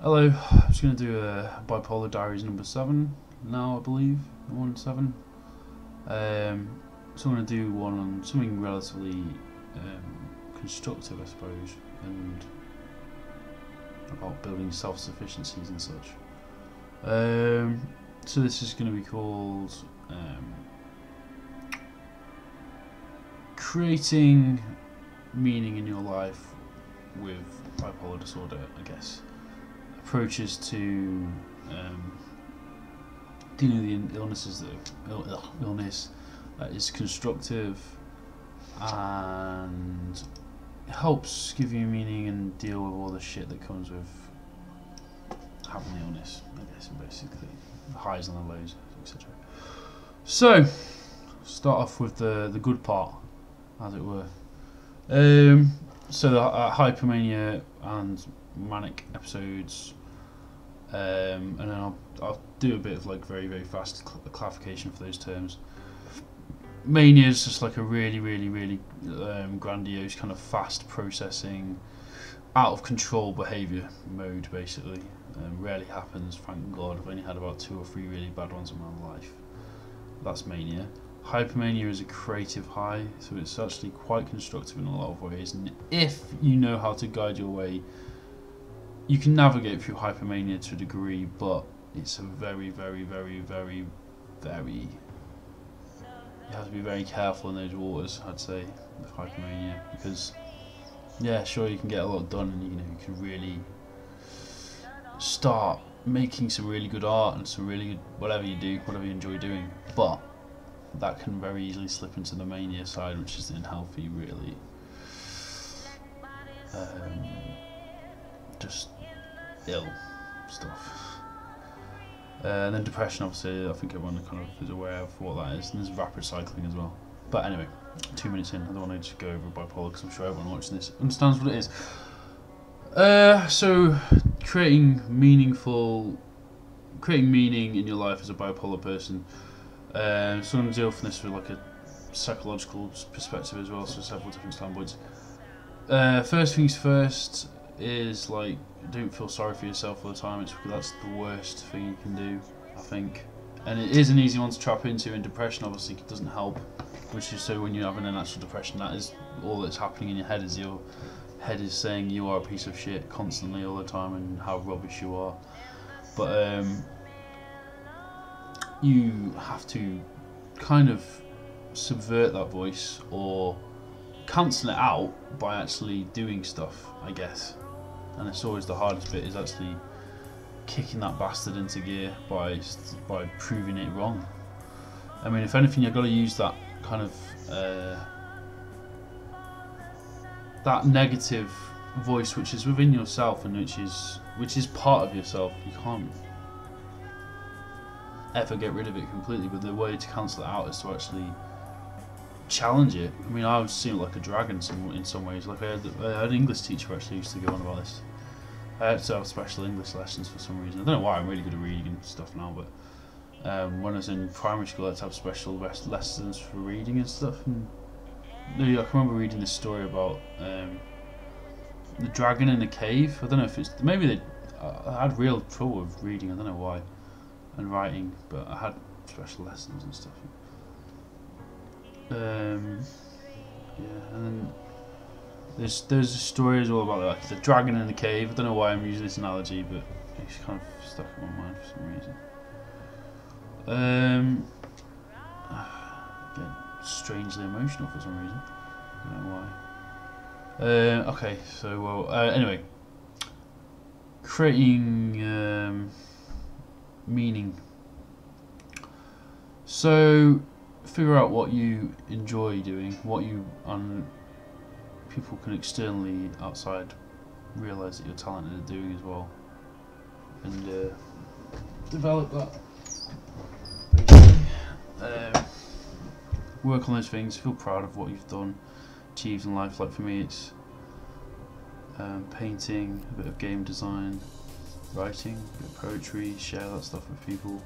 Hello, I'm just going to do a Bipolar Diaries number 7 now, I believe, 1-7. So I'm going to do one on something relatively constructive, I suppose, and about building self-sufficiencies and such. So this is going to be called Creating Meaning in Your Life with Bipolar Disorder, I guess. Approaches to dealing with the illnesses illness that is constructive and helps give you meaning and deal with all the shit that comes with having the illness, I guess, and basically the highs and the lows, etc. So, start off with the good part, as it were. So the hypomania and manic episodes, and then I'll do a bit of like very fast clarification for those terms. Mania is just like a really grandiose kind of fast processing, out of control behaviour mode basically. Rarely happens, thank God. I've only had about 2 or 3 really bad ones in my life. That's mania. Hypomania is a creative high, so it's actually quite constructive in a lot of ways, and if you know how to guide your way, you can navigate through hypomania to a degree, but it's a very you have to be very careful in those waters, I'd say, with hypomania, because yeah, sure, you can get a lot done, and you can really start making some really good art and some really good whatever you do, whatever you enjoy doing, but that can very easily slip into the mania side, which is the unhealthy, really just ill stuff. And then depression, obviously, I think everyone kind of is aware of what that is, and there's rapid cycling as well. But anyway, 2 minutes in, I don't want to just go over bipolar because I'm sure everyone watching this understands what it is. So creating meaning in your life as a bipolar person. So I'm going to deal with this with like a psychological perspective as well, so several different standpoints. First things first is like, don't feel sorry for yourself all the time. That's the worst thing you can do, I think, and it is an easy one to trap into. And depression obviously doesn't help, which is, so when you're having an actual depression, that is all that's happening in your head, is your head is saying you are a piece of shit constantly all the time and how rubbish you are. But you have to kind of subvert that voice or cancel it out by actually doing stuff, I guess. And it's always the hardest bit, is actually kicking that bastard into gear by proving it wrong. I mean, if anything, you've got to use that kind of that negative voice which is within yourself and which is part of yourself. You can't ever get rid of it completely, but the way to cancel it out is to actually challenge it. I mean, I would see it like a dragon in some ways. Like I had an English teacher who actually used to go on about this. I had to have special English lessons for some reason. I don't know why. I'm really good at reading and stuff now, but when I was in primary school, I had to have special lessons for reading and stuff. And I can remember reading this story about the dragon in a cave. I don't know if it's maybe I had real trouble with reading. I don't know why, and writing, but I had special lessons and stuff. Yeah, and then there's a story as well about like the dragon in the cave. I don't know why I'm using this analogy, but it's kind of stuck in my mind for some reason. Get strangely emotional for some reason. I don't know why. Okay, so well, anyway, creating meaning. So figure out what you enjoy doing, what you people can externally outside realise that you're talented at doing as well, and develop that. Basically, work on those things. Feel proud of what you've done, achieved in life. Like for me, it's painting, a bit of game design, writing, a bit of poetry, share that stuff with people.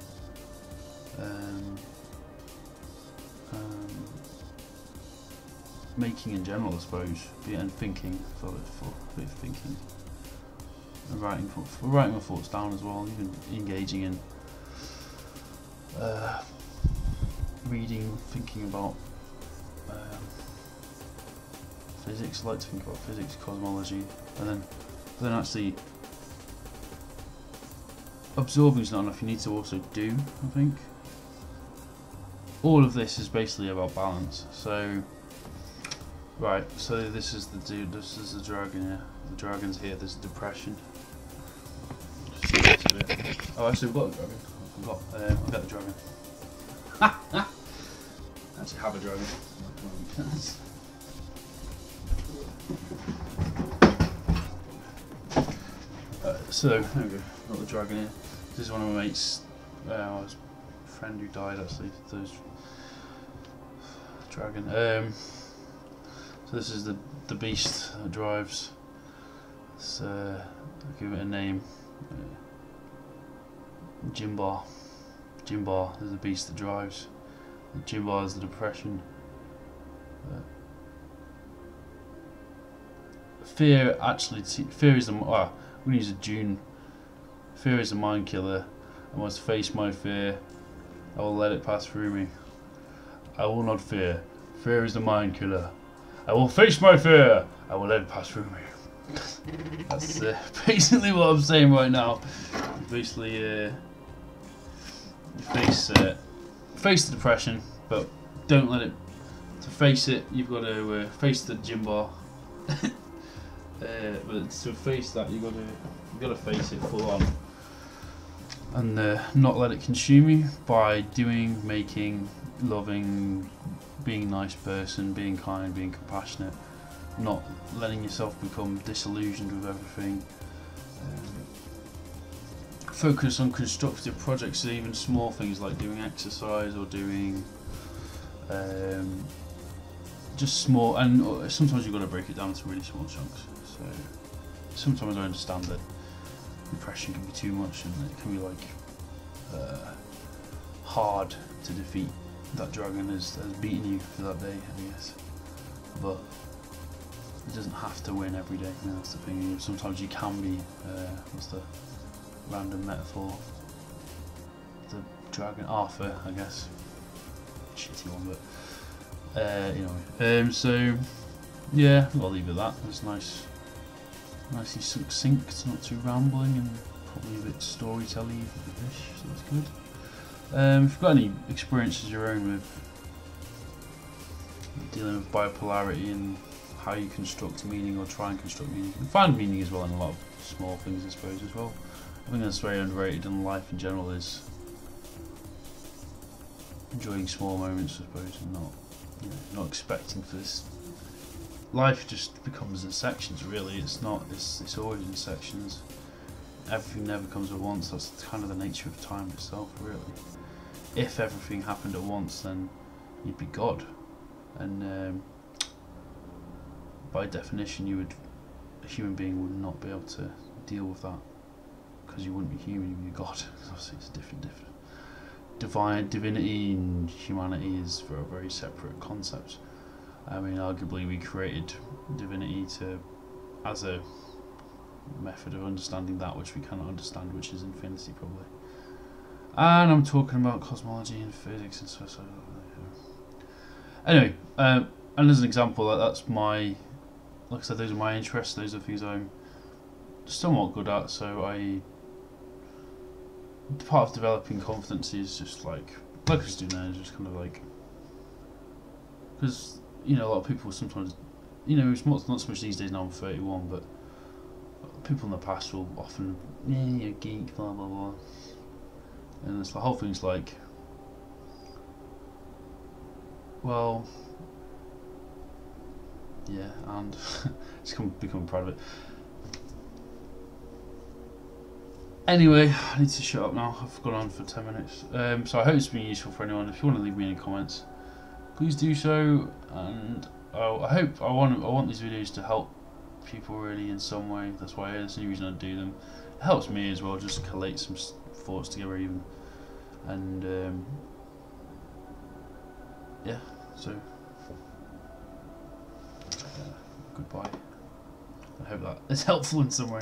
Making in general, I suppose, and thinking, for a bit of thinking. writing my thoughts down as well, even engaging in reading, thinking about physics. I like to think about physics, cosmology, and then actually absorbing is not enough. You need to also do. I think all of this is basically about balance. So, right. So this is the dude. This is the dragon here. The dragon's here. There's depression. Oh, actually, we've got a dragon. I forgot. I've got the dragon. Actually, have a dragon. So there we go. Got the dragon here. This is one of my mates. His friend who died actually. Those dragon. So this is the beast that drives. So I'll give it a name. Jimbar. Jimbar is the beast that drives. Jimbar is the depression. Fear actually. Fear is the. I'm going to use a June. Fear is a mind killer. I must face my fear. I will let it pass through me. I will not fear. Fear is the mind killer. I will face my fear. I will let it pass through me. That's basically what I'm saying right now. Basically, you face the depression, but don't let it. To face it, you've got to face the gym bar. But to face that, you've got to face it full on, and not let it consume you by doing, making, loving, being a nice person, being kind, being compassionate, not letting yourself become disillusioned with everything. Focus on constructive projects, even small things like doing exercise or doing just small, and sometimes you've got to break it down into really small chunks. So sometimes I understand that depression can be too much and it can be like hard to defeat. That dragon has beaten you for that day, I guess, but it doesn't have to win every day. You know, that's the thing. Sometimes you can be what's the random metaphor? The dragon Arthur, I guess. Shitty one, but anyway. So yeah, I'll leave it at that. It's nicely succinct, not too rambling, and probably a bit storytelling-ish, so that's good. If you've got any experiences of your own with dealing with bipolarity and how you construct meaning or try and construct meaning, and find meaning as well in a lot of small things, I suppose, as well. I think that's very underrated in life in general, is enjoying small moments, I suppose, and not expecting for this. Life just becomes in sections, really. It's always in sections. Everything never comes at once. That's kind of the nature of time itself, really. If everything happened at once, then you'd be God, and by definition, a human being would not be able to deal with that, because you wouldn't be human, you'd be God. Obviously, it's different. Divinity and humanity is very separate concepts. I mean, arguably, we created divinity as a method of understanding that which we cannot understand, which is infinity, probably. And I'm talking about cosmology and physics and stuff. So, anyway, and as an example, that's my, like I said, those are my interests. Those are things I'm somewhat good at. So part of developing confidence is just like I was doing there, is just kind of like, because a lot of people sometimes, it's not so much these days now. I'm 31, but people in the past will often, you're a geek, blah blah blah, and it's the whole thing's like, well, yeah, and it's become proud of it. Anyway, I need to shut up now. I've gone on for 10 minutes. So I hope it's been useful for anyone. If you want to leave me any comments, please do so. And I want these videos to help people really in some way. That's why that's the only reason I do them. It helps me as well, just collate some thoughts together even. And yeah, so goodbye. I hope that is helpful in some way.